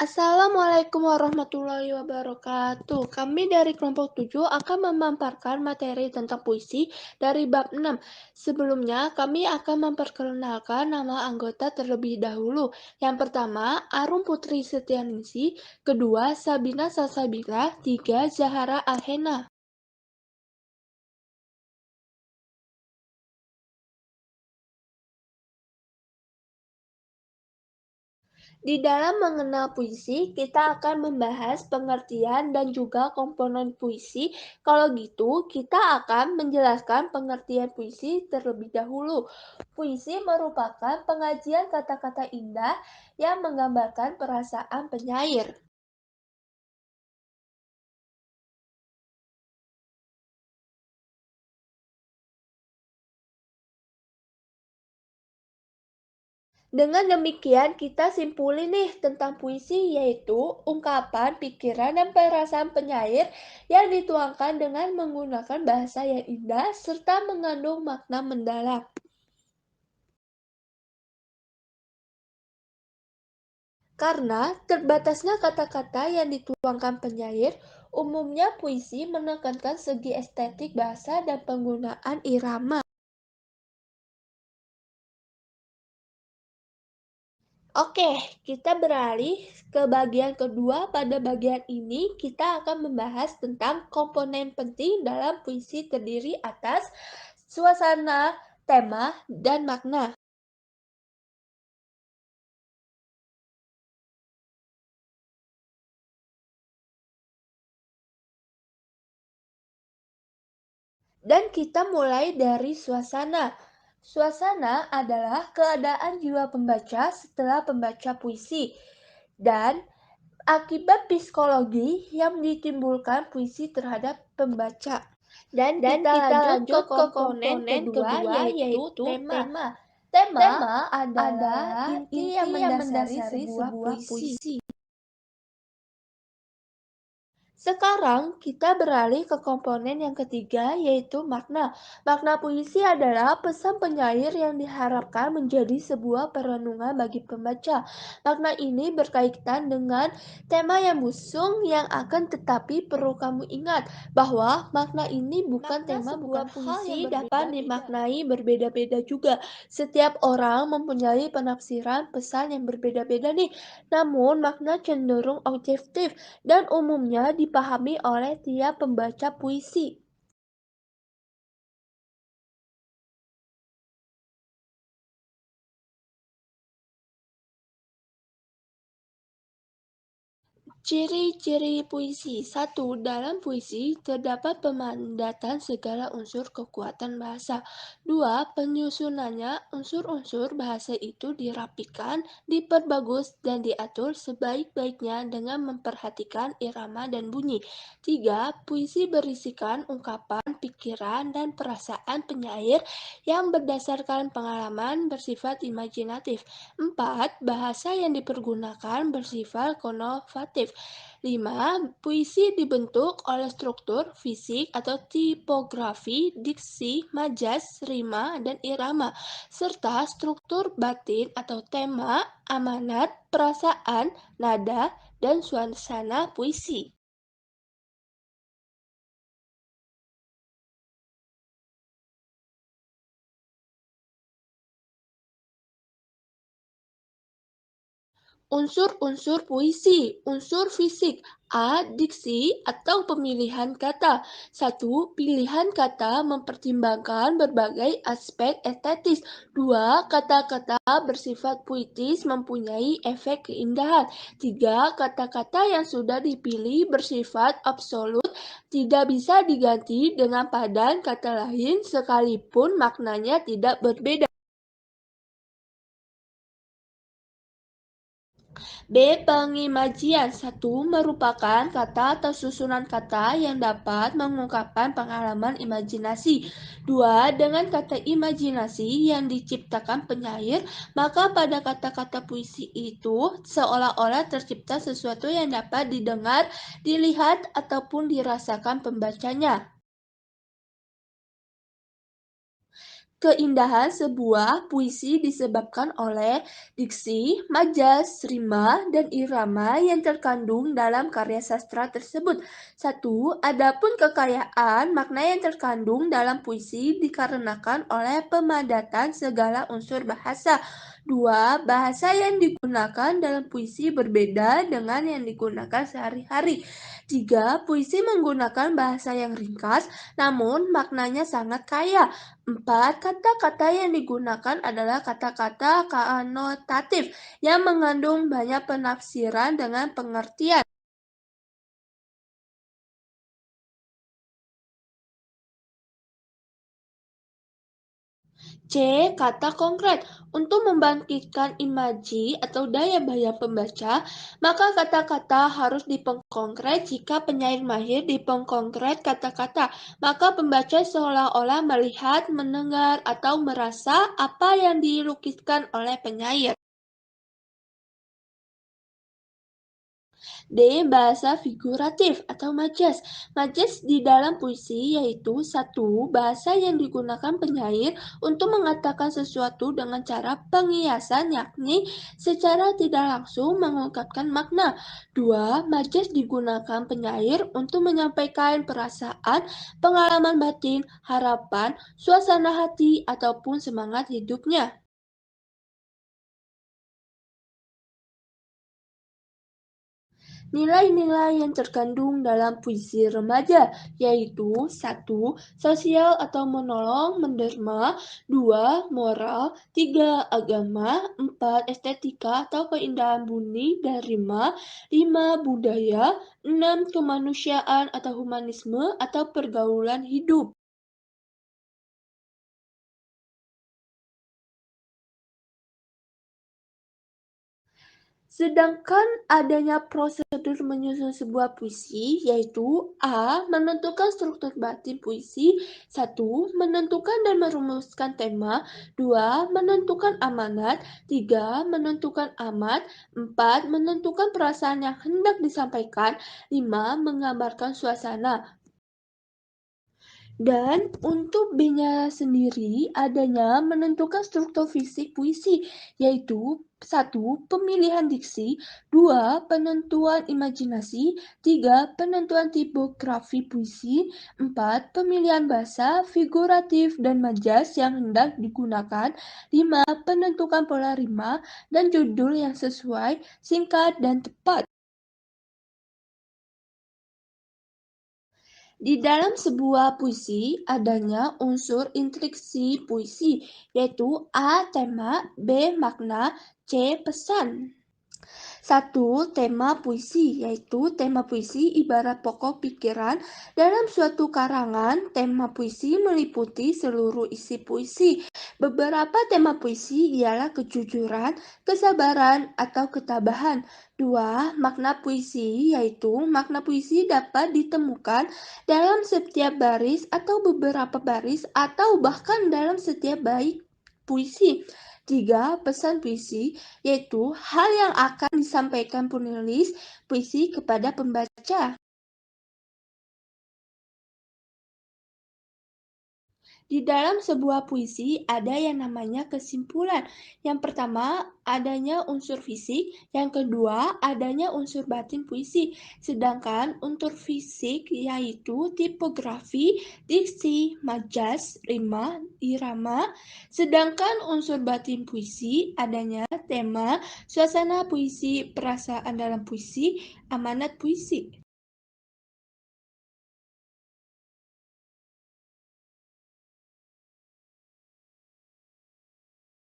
Assalamualaikum warahmatullahi wabarakatuh. Kami dari kelompok 7 akan memaparkan materi tentang puisi dari bab 6. Sebelumnya, kami akan memperkenalkan nama anggota terlebih dahulu. Yang pertama, Arum Putri Setianingsih. Kedua, Sabina Salsabila. Tiga, Zahara Alhena. Di dalam mengenal puisi, kita akan membahas pengertian dan juga komponen puisi. Kalau gitu, kita akan menjelaskan pengertian puisi terlebih dahulu. Puisi merupakan pengajian kata-kata indah yang menggambarkan perasaan penyair. Dengan demikian, kita simpulin nih tentang puisi, yaitu ungkapan, pikiran, dan perasaan penyair yang dituangkan dengan menggunakan bahasa yang indah serta mengandung makna mendalam. Karena terbatasnya kata-kata yang dituangkan penyair, umumnya puisi menekankan segi estetik bahasa dan penggunaan irama. Oke, kita beralih ke bagian kedua. Pada bagian ini, kita akan membahas tentang komponen penting dalam puisi terdiri atas suasana, tema, dan makna. Dan kita mulai dari suasana. Suasana adalah keadaan jiwa pembaca setelah membaca puisi dan akibat psikologi yang ditimbulkan puisi terhadap pembaca. Dan kita lanjut ke komponen kedua, yaitu tema. Tema adalah inti yang mendasari sebuah puisi. Sekarang kita beralih ke komponen yang ketiga, yaitu makna. Makna puisi adalah pesan penyair yang diharapkan menjadi sebuah perenungan bagi pembaca. Makna ini berkaitan dengan tema yang busung yang akan, tetapi perlu kamu ingat bahwa makna ini bukan tema, bukan puisi dapat dimaknai berbeda-beda juga. Setiap orang mempunyai penafsiran pesan yang berbeda-beda nih. Namun makna cenderung objektif dan umumnya dipahami oleh tiap pembaca puisi. Ciri-ciri puisi. Satu, dalam puisi terdapat pemandatan segala unsur kekuatan bahasa. Dua, penyusunannya, unsur-unsur bahasa itu dirapikan, diperbagus, dan diatur sebaik-baiknya dengan memperhatikan irama dan bunyi. Tiga, puisi berisikan ungkapan, pikiran, dan perasaan penyair yang berdasarkan pengalaman bersifat imajinatif. Empat, bahasa yang dipergunakan bersifat konotatif. 5. Puisi dibentuk oleh struktur, fisik, atau tipografi, diksi, majas, rima, dan irama, serta struktur batin atau tema, amanat, perasaan, nada, dan suasana puisi. Unsur-unsur puisi, unsur fisik, A. Diksi atau pemilihan kata. Satu, pilihan kata mempertimbangkan berbagai aspek estetis. Dua, kata-kata bersifat puitis mempunyai efek keindahan. Tiga, kata-kata yang sudah dipilih bersifat absolut, tidak bisa diganti dengan padan kata lain sekalipun maknanya tidak berbeda. B. Pengimajian. Satu, merupakan kata atau susunan kata yang dapat mengungkapkan pengalaman imajinasi. Dua, dengan kata imajinasi yang diciptakan penyair, maka pada kata-kata puisi itu seolah-olah tercipta sesuatu yang dapat didengar, dilihat, ataupun dirasakan pembacanya. Keindahan sebuah puisi disebabkan oleh diksi, majas, rima, dan irama yang terkandung dalam karya sastra tersebut. Satu, adapun kekayaan makna yang terkandung dalam puisi dikarenakan oleh pemadatan segala unsur bahasa. Dua, bahasa yang digunakan dalam puisi berbeda dengan yang digunakan sehari-hari. Tiga, puisi menggunakan bahasa yang ringkas, namun maknanya sangat kaya. 4. Kata-kata yang digunakan adalah kata-kata konotatif yang mengandung banyak penafsiran dengan pengertian. C. Kata konkret. Untuk membangkitkan imaji atau daya bayang pembaca, maka kata-kata harus dipengkonkret. Jika penyair mahir dipengkonkret kata-kata, maka pembaca seolah-olah melihat, mendengar, atau merasa apa yang dilukiskan oleh penyair. D. Bahasa figuratif atau majas. Majas di dalam puisi yaitu satu, bahasa yang digunakan penyair untuk mengatakan sesuatu dengan cara pengiasan, yakni secara tidak langsung mengungkapkan makna. Dua, majas digunakan penyair untuk menyampaikan perasaan, pengalaman batin, harapan, suasana hati, ataupun semangat hidupnya. Nilai-nilai yang terkandung dalam puisi remaja yaitu satu, sosial atau menolong, menderma, dua, moral, tiga, agama, empat, estetika atau keindahan bunyi dan rima, lima, budaya, enam, kemanusiaan atau humanisme atau pergaulan hidup. Sedangkan adanya prosedur menyusun sebuah puisi, yaitu A. Menentukan struktur batin puisi. Satu, menentukan dan merumuskan tema. Dua, menentukan amanat. Tiga, menentukan amat. Empat, menentukan perasaan yang hendak disampaikan. Lima, menggambarkan suasana. Dan untuk B-nya sendiri adanya menentukan struktur fisik puisi, yaitu satu, pemilihan diksi, dua, penentuan imajinasi, tiga, penentuan tipografi puisi, empat, pemilihan bahasa, figuratif dan majas yang hendak digunakan, lima, penentukan pola rima, dan judul yang sesuai, singkat, dan tepat. Di dalam sebuah puisi adanya unsur intriksi puisi, yaitu A. Tema, B. Makna, C. Pesan. Satu, tema puisi, yaitu tema puisi ibarat pokok pikiran. Dalam suatu karangan, tema puisi meliputi seluruh isi puisi. Beberapa tema puisi ialah kejujuran, kesabaran, atau ketabahan. Dua, makna puisi, yaitu makna puisi dapat ditemukan dalam setiap baris atau beberapa baris atau bahkan dalam setiap bait puisi. Tiga, pesan puisi, yaitu hal yang akan disampaikan penulis puisi kepada pembaca. Di dalam sebuah puisi ada yang namanya kesimpulan. Yang pertama, adanya unsur fisik, yang kedua, adanya unsur batin puisi. Sedangkan unsur fisik yaitu tipografi, diksi, majas, rima, irama. Sedangkan unsur batin puisi adanya tema, suasana puisi, perasaan dalam puisi, amanat puisi.